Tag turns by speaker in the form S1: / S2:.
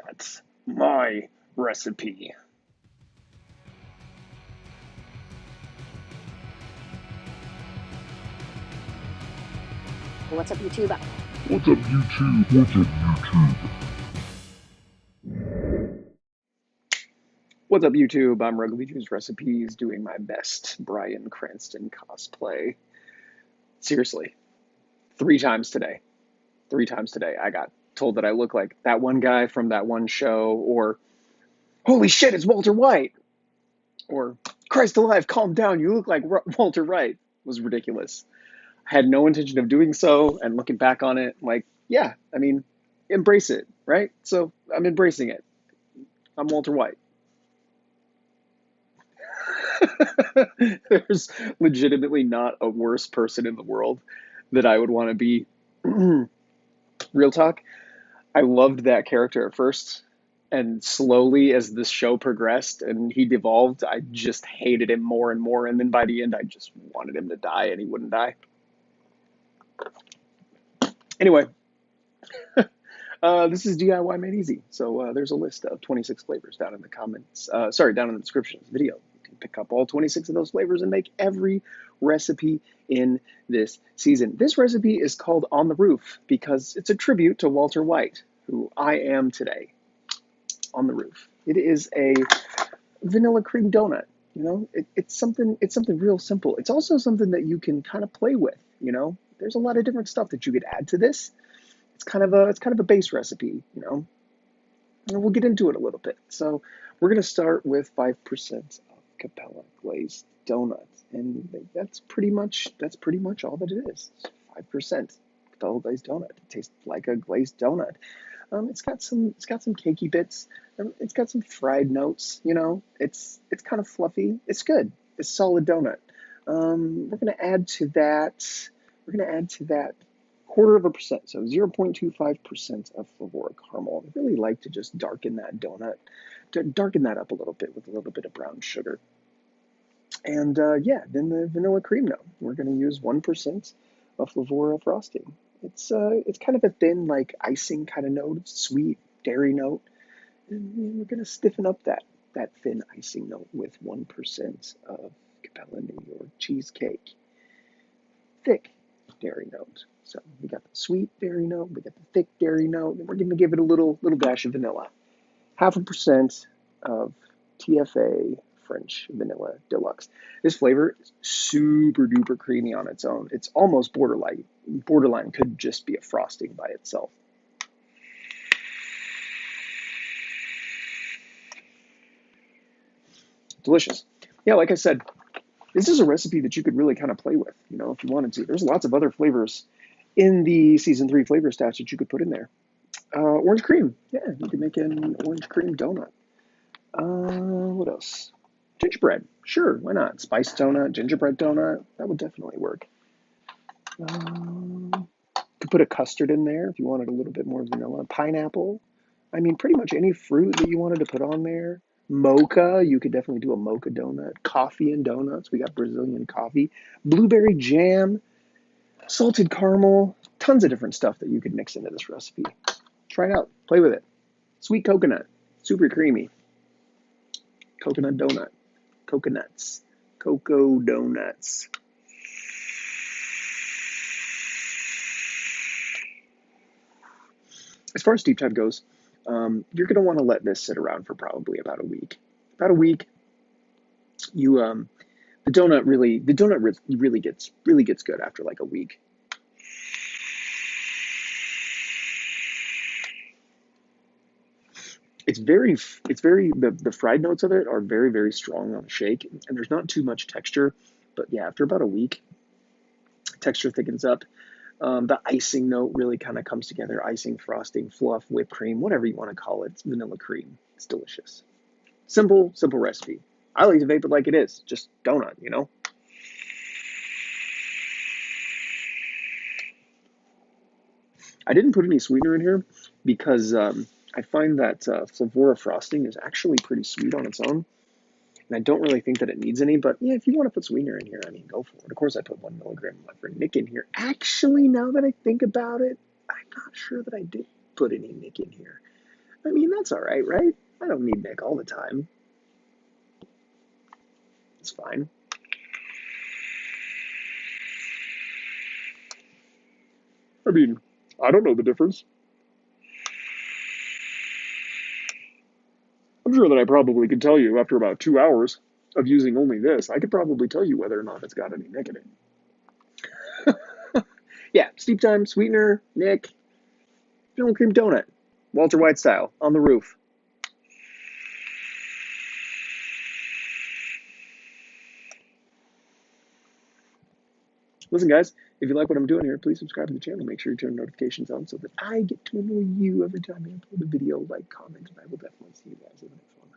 S1: That's my recipe.
S2: What's up, YouTube?
S3: What's up, YouTube? What's up, YouTube?
S1: What's up, YouTube? I'm Rugglyjuice Recipes doing my best Bryan Cranston cosplay. Seriously, 3 times today. 3 times today. I got told that I look like that one guy from that one show, or holy shit, it's Walter White, or Christ alive, calm down, you look like Walter White. It was ridiculous. I had no intention of doing so, and looking back on it, like, yeah, I mean, embrace it, right? So I'm embracing it. I'm Walter White. There's legitimately not a worse person in the world that I would want to be. Real talk. I loved that character at first, and slowly as this show progressed and he devolved, I just hated him more and more. And then by the end, I just wanted him to die, and he wouldn't die. Anyway, this is DIY Made Easy. So there's a list of 26 flavors down in the comments. Down in the description of the video. Pick up all 26 of those flavors and make every recipe in this season. This recipe is called On the Roof because it's a tribute to Walter White, who I am today. On the Roof. It is a vanilla cream donut. You know, it's something real simple. It's also something that you can kind of play with. You know, there's a lot of different stuff that you could add to this. It's kind of a base recipe. You know, and we'll get into it a little bit. So we're gonna start with 5% Capella glazed donut, and that's pretty much all that it is. 5% Capella glazed donut. It tastes like a glazed donut. It's got some cakey bits. It's got some fried notes. You know, it's kind of fluffy. It's good. It's solid donut. We're gonna add to that. 1/4%, so 0.25% of Flavora caramel. I really like to just darken that donut, to darken that up a little bit with a little bit of brown sugar. And yeah, then the vanilla cream note. We're going to use 1% of Flavora Frosting. It's kind of a thin, like icing kind of note, sweet dairy note. And we're going to stiffen up that thin icing note with 1% of Capella New York Cheesecake. Thick dairy note. So we got the sweet dairy note, we got the thick dairy note, and we're going to give it a little dash of vanilla. 0.5% of TFA French Vanilla Deluxe. This flavor is super duper creamy on its own. It's almost borderline. Borderline could just be a frosting by itself. Delicious. Yeah, like I said, this is a recipe that you could really kind of play with, you know, if you wanted to. There's lots of other flavors in the season 3 flavor stats that you could put in there. Orange cream. Yeah, you could make an orange cream donut. What else? Gingerbread. Sure, why not? Spiced donut, gingerbread donut. That would definitely work. Could put a custard in there if you wanted a little bit more vanilla. Pineapple. I mean, pretty much any fruit that you wanted to put on there. Mocha. You could definitely do a mocha donut. Coffee and donuts. We got Brazilian coffee. Blueberry jam. Salted caramel. Tons of different stuff that you could mix into this recipe. Try it out. Play with it. Sweet coconut. Super creamy. Coconut donut. Coconuts. Cocoa donuts. As far as steep time goes, you're going to want to let this sit around for probably about a week. About a week, you the donut really gets good after like a week. The fried notes of it are very, very strong on a shake, and there's not too much texture. But yeah, after about a week, texture thickens up. The icing note really kind of comes together. Icing, frosting, fluff, whipped cream, whatever you want to call it. It's vanilla cream. It's delicious. Simple recipe. I like to vape it like it is. Just donut, you know? I didn't put any sweetener in here because I find that Flavora frosting is actually pretty sweet on its own. And I don't really think that it needs any, but yeah, if you want to put sweetener in here, I mean, go for it. Of course, I put 1 milligram of my friend Nick in here. Actually, now that I think about it, I'm not sure that I did put any Nick in here. I mean, that's all right, right? I don't need Nick all the time. It's fine. I mean, I don't know the difference. I'm sure that I probably could tell you after about 2 hours of using only this, I could probably tell you whether or not it's got any Nick in it. Yeah, steep time, sweetener, Nick, vanilla cream donut, Walter White style, on the roof. Listen, guys, if you like what I'm doing here, please subscribe to the channel. Make sure you turn notifications on so that I get to annoy you every time I upload a video. Like, comment, and I will definitely see you guys in the next one.